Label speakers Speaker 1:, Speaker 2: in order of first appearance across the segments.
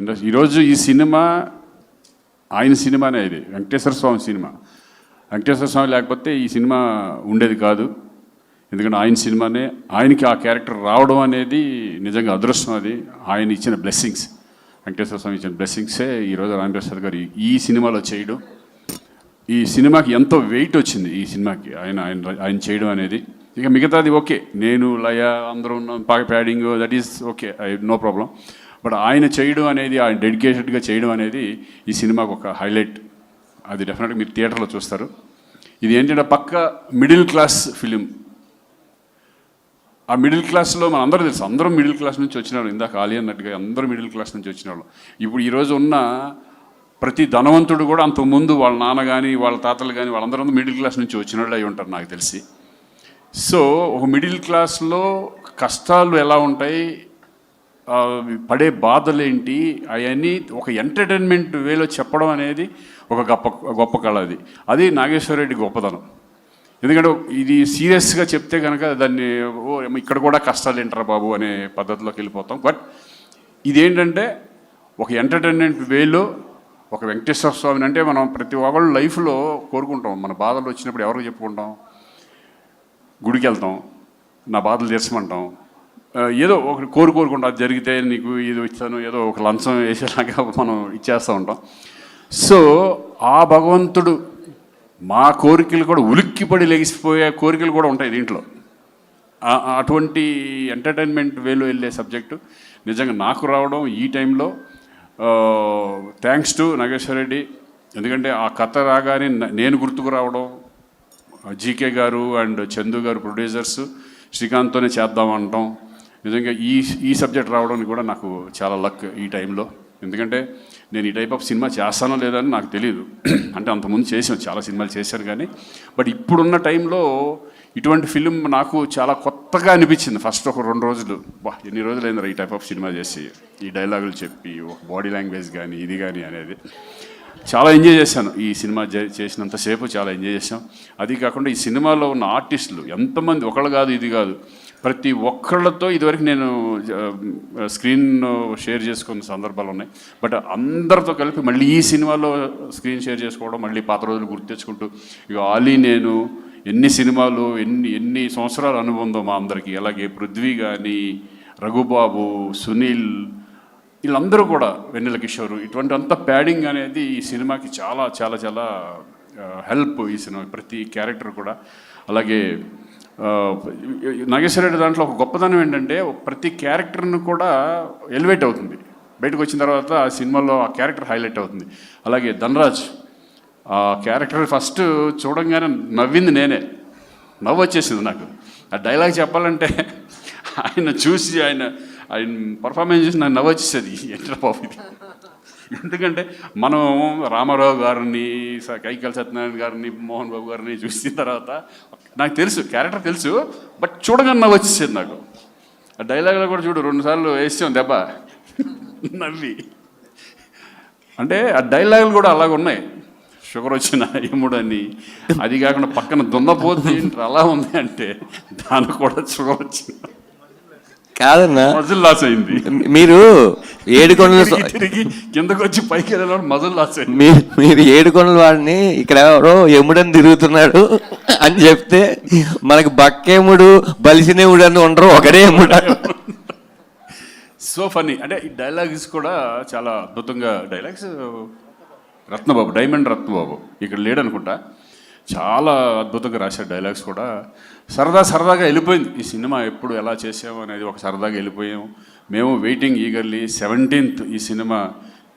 Speaker 1: Industry ఈరోజు ఈ cinema ఆయన సినిమానే, ఇది వెంకటేశ్వర స్వామి సినిమా. వెంకటేశ్వర స్వామి లేకపోతే ఈ సినిమా ఉండేది కాదు. ఎందుకంటే ఆయన సినిమానే, ఆయనకి ఆ క్యారెక్టర్ రావడం అనేది నిజంగా అదృష్టం. అది ఆయన ఇచ్చిన బ్లెస్సింగ్స్, వెంకటేశ్వర స్వామి ఇచ్చిన బ్లెస్సింగ్సే ఈరోజు రామప్రసాద్ గారు ఈ సినిమాలో చేయడం. ఈ సినిమాకి ఎంతో వెయిట్ వచ్చింది ఈ సినిమాకి ఆయన ఆయన ఆయన చేయడం అనేది. ఇక మిగతాది ఓకే, నేను లయ అందరూ ఉన్న padding that is okay, no problem. But ఆయన చేయడం అనేది, ఆయన డెడికేటెడ్గా చేయడం అనేది ఈ సినిమాకు ఒక హైలైట్. అది డెఫినెట్గా మీరు థియేటర్లో చూస్తారు. ఇది ఏంటంటే పక్క మిడిల్ క్లాస్ ఫిలిం. ఆ మిడిల్ క్లాస్లో మన అందరూ తెలుసు, అందరం మిడిల్ క్లాస్ నుంచి వచ్చిన వాళ్ళు. ఇందాక ఆలి అన్నట్టుగా అందరూ మిడిల్ క్లాస్ నుంచి వచ్చిన వాళ్ళు. ఇప్పుడు ఈరోజు ఉన్న ప్రతి ధనవంతుడు కూడా అంతకుముందు వాళ్ళ నాన్న కానీ వాళ్ళ తాతలు కానీ వాళ్ళందరూ మిడిల్ క్లాస్ నుంచి వచ్చిన వాళ్ళు అయి ఉంటారు నాకు తెలిసి. సో ఒక మిడిల్ క్లాస్లో కష్టాలు ఎలా ఉంటాయి, పడే బాధలేంటి, అవన్నీ ఒక ఎంటర్టైన్మెంట్ వేలో చెప్పడం అనేది ఒక గొప్ప కళ. అది నాగేశ్వర రెడ్డి గొప్పతనం. ఎందుకంటే ఇది సీరియస్గా చెప్తే కనుక దాన్ని ఇక్కడ కూడా కష్టాలు ఏంటారా బాబు అనే పద్ధతిలోకి వెళ్ళిపోతాం. బట్ ఇదేంటంటే ఒక ఎంటర్టైన్మెంట్ వేలో ఒక వెంకటేశ్వర స్వామిని అంటే మనం ప్రతి ఒక్కళ్ళు లైఫ్లో కోరుకుంటాం. మన బాధలు వచ్చినప్పుడు ఎవరికి చెప్పుకుంటాం? గుడికి వెళ్తాం, నా బాధలు తీర్చమంటాం, ఏదో ఒక కోరుకుంటాం. అది జరిగితే నీకు ఇది ఇస్తాను, ఏదో ఒక లంచం వేసేలాగా మనం ఇచ్చేస్తూ ఉంటాం. సో ఆ భగవంతుడు మా కోరికలు కూడా ఉలిక్కిపడి లెగిసిపోయే కోరికలు కూడా ఉంటాయి దీంట్లో. అటువంటి ఎంటర్టైన్మెంట్ వేలో వెళ్ళే సబ్జెక్టు నిజంగా నాకు రావడం ఈ టైంలో థ్యాంక్స్ టు నాగేశ్వర రెడ్డి. ఎందుకంటే ఆ కథ రాగానే నేను గుర్తుకు రావడం, జీకే గారు అండ్ చందు గారు ప్రొడ్యూసర్స్ శ్రీకాంత్తోనే చేద్దామంటాం. నిజంగా ఈ సబ్జెక్ట్ రావడం కూడా నాకు చాలా లక్ ఈ టైంలో. ఎందుకంటే నేను ఈ టైప్ ఆఫ్ సినిమా చేస్తానో లేదని నాకు తెలియదు. అంటే అంతకుముందు చేసాను, చాలా సినిమాలు చేశాను కానీ, బట్ ఇప్పుడున్న టైంలో ఇటువంటి ఫిలిం నాకు చాలా కొత్తగా అనిపించింది. ఫస్ట్ ఒక 2 రోజులు, ఎన్ని రోజులు అయింది ఈ టైప్ ఆఫ్ సినిమా చేసి, ఈ డైలాగులు చెప్పి ఒక బాడీ లాంగ్వేజ్ కానీ ఇది కానీ అనేది చాలా ఎంజాయ్ చేశాను. ఈ సినిమా చేసినంతసేపు చాలా ఎంజాయ్ చేశాం. అది కాకుండా ఈ సినిమాలో ఉన్న ఆర్టిస్టులు ఎంతమంది, ఒకళ్ళు కాదు ఇది కాదు, ప్రతి ఒక్కళ్ళతో ఇదివరకు నేను స్క్రీన్ షేర్ చేసుకున్న సందర్భాలు ఉన్నాయి. బట్ అందరితో కలిపి మళ్ళీ ఈ సినిమాలో స్క్రీన్ షేర్ చేసుకోవడం, మళ్ళీ పాత రోజులు గుర్తు తెచ్చుకుంటూ, ఇక ఆలీ నేను ఎన్ని సినిమాలు ఎన్ని సంవత్సరాల అనుబంధం మా అందరికీ. అలాగే పృథ్వీ కానీ, రఘుబాబు, సునీల్, వీళ్ళందరూ కూడా, వెన్నెల కిషోర్, ఇటువంటి అంత ప్యాడింగ్ అనేది ఈ సినిమాకి చాలా చాలా చాలా హెల్ప్. ఈ సినిమా ప్రతి క్యారెక్టర్ కూడా. అలాగే నాగేశ్వర రెడ్డి దాంట్లో ఒక గొప్పతనం ఏంటంటే ప్రతి క్యారెక్టర్ను కూడా ఎలివేట్ అవుతుంది. బయటకు వచ్చిన తర్వాత ఆ సినిమాలో ఆ క్యారెక్టర్ హైలైట్ అవుతుంది. అలాగే ధనరాజ్ ఆ క్యారెక్టర్ ఫస్ట్ చూడంగానే నవ్వింది నేనే, నవ్వు వచ్చేసింది నాకు. ఆ డైలాగ్ చెప్పాలంటే ఆయన చూసి ఆయన పర్ఫార్మెన్స్ చూసి నాకు నవ్వు వచ్చేసేది. ఏంటో బాబు ఇది. ఎందుకంటే మనం రామారావు గారిని, కైకాల సత్యనారాయణ గారిని, మోహన్ బాబు గారిని చూసిన తర్వాత నాకు తెలుసు, క్యారెక్టర్ తెలుసు, బట్ చూడగానే నవ్వు వచ్చేసేది నాకు. ఆ డైలాగ్లో కూడా చూడు 2 సార్లు వేసాం దెబ్బ నవ్వి. అంటే ఆ డైలాగులు కూడా అలాగ ఉన్నాయి. షుగర్ వచ్చిన ఎముడని, అది కాకుండా పక్కన దున్నపోతే అలా ఉంది అంటే దానికి కూడా షుగర్ వచ్చింది
Speaker 2: కాదన్నా,
Speaker 1: మజిల్ లాస్ అయింది.
Speaker 2: మీరు ఏడుకొండలు
Speaker 1: తిరిగి కిందకు వచ్చి పైకి వెళ్ళిన మజిల్ లాస్ అయింది.
Speaker 2: మీరు ఏడుకొండల వాడిని ఇక్కడ ఎవరో ఎముడని తిరుగుతున్నాడు అని చెప్తే మనకి బక్కేముడు బలిసినేముడు అని ఉండరు, ఒకడే ఎముడు.
Speaker 1: So funny. అంటే ఈ డైలాగ్స్ కూడా చాలా అద్భుతంగా డైలాగ్స్. రత్నబాబు, డైమండ్ రత్నబాబు ఇక్కడ లేడనుకుంటా, చాలా అద్భుతంగా రాశారు డైలాగ్స్ కూడా. సరదాగా వెళ్ళిపోయింది ఈ సినిమా. ఎప్పుడు ఎలా చేసాము అనేది ఒక సరదాగా వెళ్ళిపోయాము. మేము వెయిటింగ్ ఈగర్లీ 17th ఈ సినిమా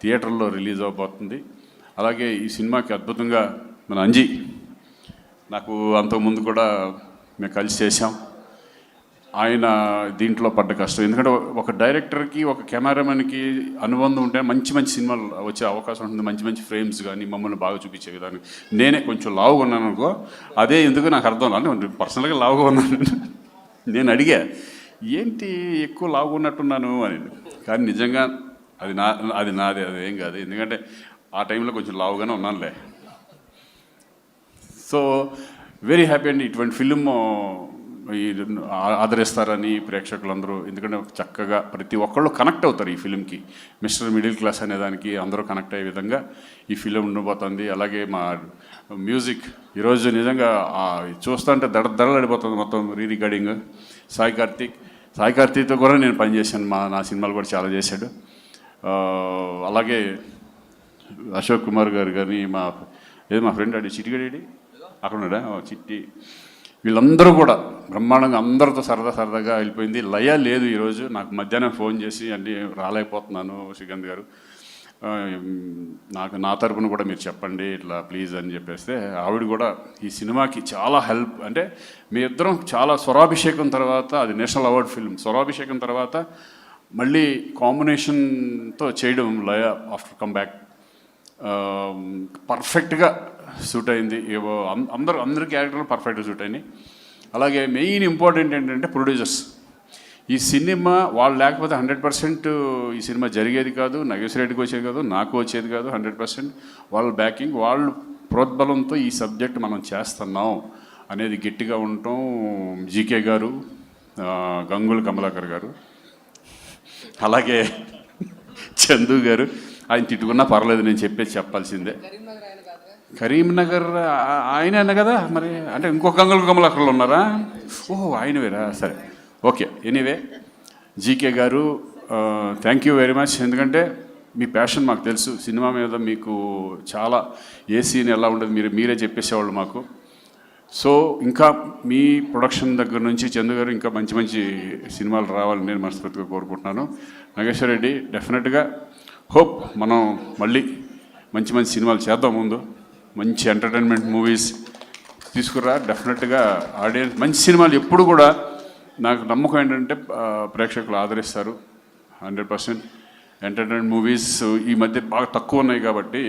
Speaker 1: థియేటర్లో రిలీజ్ అవబోతుంది. అలాగే ఈ సినిమాకి అద్భుతంగా మన అంజీ, నాకు అంతకుముందు కూడా మేము కలిసి చేసాం. ఆయన దీంట్లో పడ్డ కష్టం, ఎందుకంటే ఒక డైరెక్టర్కి ఒక కెమెరామెన్కి అనుబంధం ఉంటే మంచి సినిమాలు వచ్చే అవకాశం ఉంటుంది. మంచి ఫ్రేమ్స్ కానీ మమ్మల్ని బాగా చూపించే విధానం. నేనే కొంచెం లావుగా ఉన్నాను అనుకో, అదే ఎందుకు నాకు అర్థం కాదు. పర్సనల్గా లావుగా ఉన్నాను. నేను అడిగా ఏంటి ఎక్కువ లావుగా ఉన్నట్టున్నాను అని, కానీ నిజంగా అది నాదే, అది ఏం కాదు. ఎందుకంటే ఆ టైంలో కొంచెం లావుగానే ఉన్నానులే. సో వెరీ హ్యాపీ అండి. ఇటువంటి ఫిలిం ఈ ఆదరిస్తారని ప్రేక్షకులందరూ, ఎందుకంటే చక్కగా ప్రతి ఒక్కళ్ళు కనెక్ట్ అవుతారు ఈ ఫిలింకి. మిస్టర్ మిడిల్ క్లాస్ అనే దానికి అందరూ కనెక్ట్ అయ్యే విధంగా ఈ ఫిలిం ఉండబోతుంది. అలాగే మా మ్యూజిక్ ఈరోజు నిజంగా చూస్తుంటే దడదడలాడిపోతుంది మొత్తం రికార్డింగ్. సాయి కార్తీక్తో కూడా నేను పనిచేశాను, నా సినిమాలు కూడా చాలా చేశాడు. అలాగే అశోక్ కుమార్ గారు కానీ మా ఫ్రెండ్ అడి చిట్టిగడేడి అక్కడ ఉన్నాడా చిట్టి, వీళ్ళందరూ కూడా బ్రహ్మాండంగా అందరితో సరదాగా వెళ్ళిపోయింది. లయ లేదు ఈరోజు. నాకు మధ్యాహ్నం ఫోన్ చేసి అంటే రాలేకపోతున్నాను శ్రీకాంత్ గారు, నా తరపున కూడా మీరు చెప్పండి ఇట్లా ప్లీజ్ అని చెప్పేస్తే ఆవిడ కూడా ఈ సినిమాకి చాలా హెల్ప్. అంటే మీ ఇద్దరం చాలా స్వరాభిషేకం తర్వాత, అది నేషనల్ అవార్డ్ ఫిల్మ్, స్వరాభిషేకం తర్వాత మళ్ళీ కాంబినేషన్తో చేయడం లయ ఆఫ్టర్ కమ్ బ్యాక్ పర్ఫెక్ట్గా సూట్ అయింది. అందరి క్యారెక్టర్లు పర్ఫెక్ట్గా సూట్ అయినాయి. అలాగే మెయిన్ ఇంపార్టెంట్ ఏంటంటే ప్రొడ్యూసర్స్. ఈ సినిమా వాళ్ళు లేకపోతే 100% ఈ సినిమా జరిగేది కాదు, నాగేశ్వర రెడ్డికి వచ్చేది కాదు, నాకు వచ్చేది కాదు. 100% వాళ్ళ బ్యాకింగ్, వాళ్ళు ప్రోద్బలంతో ఈ సబ్జెక్ట్ మనం చేస్తున్నాం అనేది గట్టిగా ఉండటం. జీకే గారు, గంగుల కమలాకర్ గారు, అలాగే చందు గారు, ఆయన తిట్టుకున్నా పర్లేదు, నేను చెప్పాల్సిందే. కరీంనగర్ ఆయన అన్న కదా మరి, అంటే ఇంకొక గంగుల కమలాకర్లు ఉన్నారా? ఓహో ఆయన వేరా, సరే ఓకే. ఎనీవే జీకే గారు థ్యాంక్ యూ వెరీ మచ్. ఎందుకంటే మీ ప్యాషన్ మాకు తెలుసు, సినిమా మీద మీకు చాలా, ఏ సీన్ ఎలా ఉండదు మీరే చెప్పేసేవాళ్ళు మాకు. సో ఇంకా మీ ప్రొడక్షన్ దగ్గర నుంచి చందు గారు ఇంకా మంచి సినిమాలు రావాలని నేను మనస్ఫూర్తిగా కోరుకుంటున్నాను. నాగేశ్వర రెడ్డి డెఫినెట్గా హోప్ మనం మళ్ళీ మంచి సినిమాలు చేద్దాం. ముందు మంచి ఎంటర్టైన్మెంట్ మూవీస్ తీసుకురా. డెఫినెట్గా ఆడియన్స్ మంచి సినిమాలు ఎప్పుడు కూడా నాకు నమ్మకం ఏంటంటే ప్రేక్షకులు ఆదరిస్తారు. 100% ఎంటర్టైన్మెంట్ మూవీస్ ఈ మధ్య బాగా తక్కువ ఉన్నాయి కాబట్టి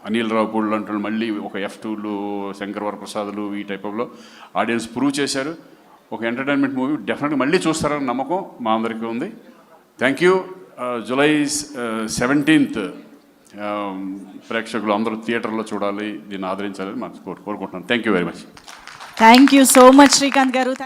Speaker 1: అనిల్ రావుపూడి అంటారు, మళ్ళీ ఒక F2లు, శంకర్ వరప్రసాద్లు, ఈ టైప్లో ఆడియన్స్ ప్రూవ్ చేశారు. ఒక ఎంటర్టైన్మెంట్ మూవీ డెఫినెట్గా మళ్ళీ చూస్తారని నమ్మకం మా అందరికీ ఉంది. Thank you. జూలై 17th ప్రేక్షకులు అందరూ థియేటర్లో చూడాలి, దీన్ని ఆదరించాలని మనం కోరుకుంటున్నాను. Thank you very much.
Speaker 3: Thank you so much Srikanth గారు.